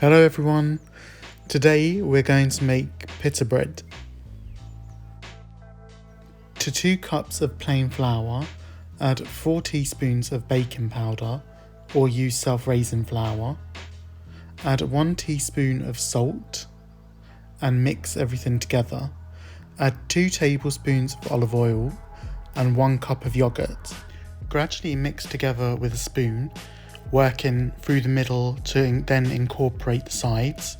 Hello everyone, today we're going to make pita bread. To 2 cups of plain flour, add 4 teaspoons of baking powder or use self-raising flour. Add 1 teaspoon of salt and mix everything together. Add 2 tablespoons of olive oil and 1 cup of yoghurt. Gradually mix together with a spoon, working through the middle to then incorporate the sides.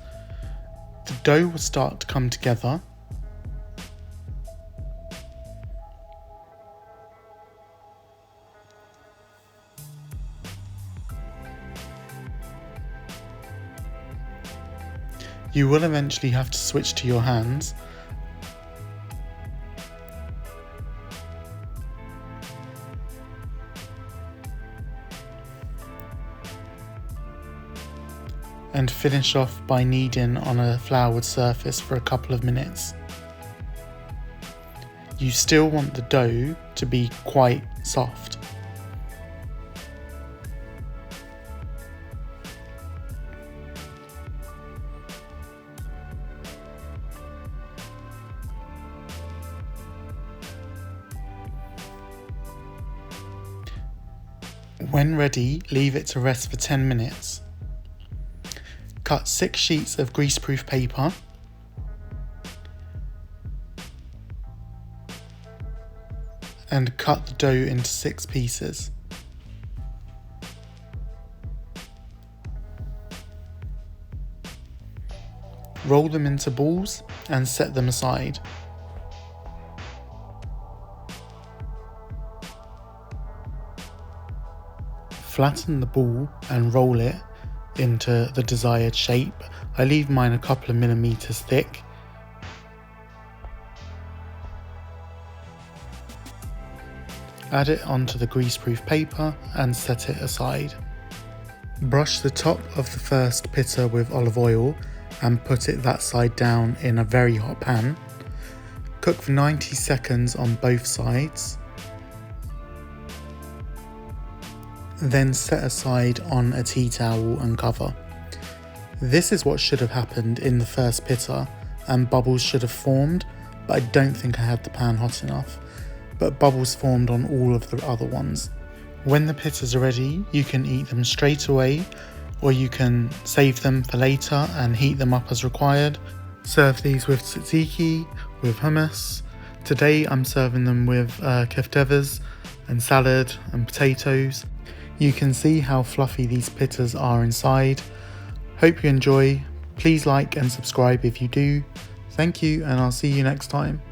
The dough will start to come together. You will eventually have to switch to your hands. And finish off by kneading on a floured surface for a couple of minutes. You still want the dough to be quite soft. When ready, leave it to rest for 10 minutes. Cut 6 sheets of greaseproof paper. And cut the dough into 6 pieces. Roll them into balls and set them aside. Flatten the ball and roll it into the desired shape. I leave mine a couple of millimeters thick. Add it onto the greaseproof paper and set it aside. Brush the top of the first pitta with olive oil and put it that side down in a very hot pan. Cook for 90 seconds on both sides. Then set aside on a tea towel and cover. This is what should have happened in the first pitta, and bubbles should have formed, but I don't think I had the pan hot enough. But bubbles formed on all of the other ones. When the pittas are ready, you can eat them straight away, or you can save them for later and heat them up as required. Serve these with tzatziki, with hummus. Today I'm serving them with keftevas and salad and potatoes. You can see how fluffy these pittas are inside. Hope you enjoy. Please like and subscribe if you do. Thank you, and I'll see you next time.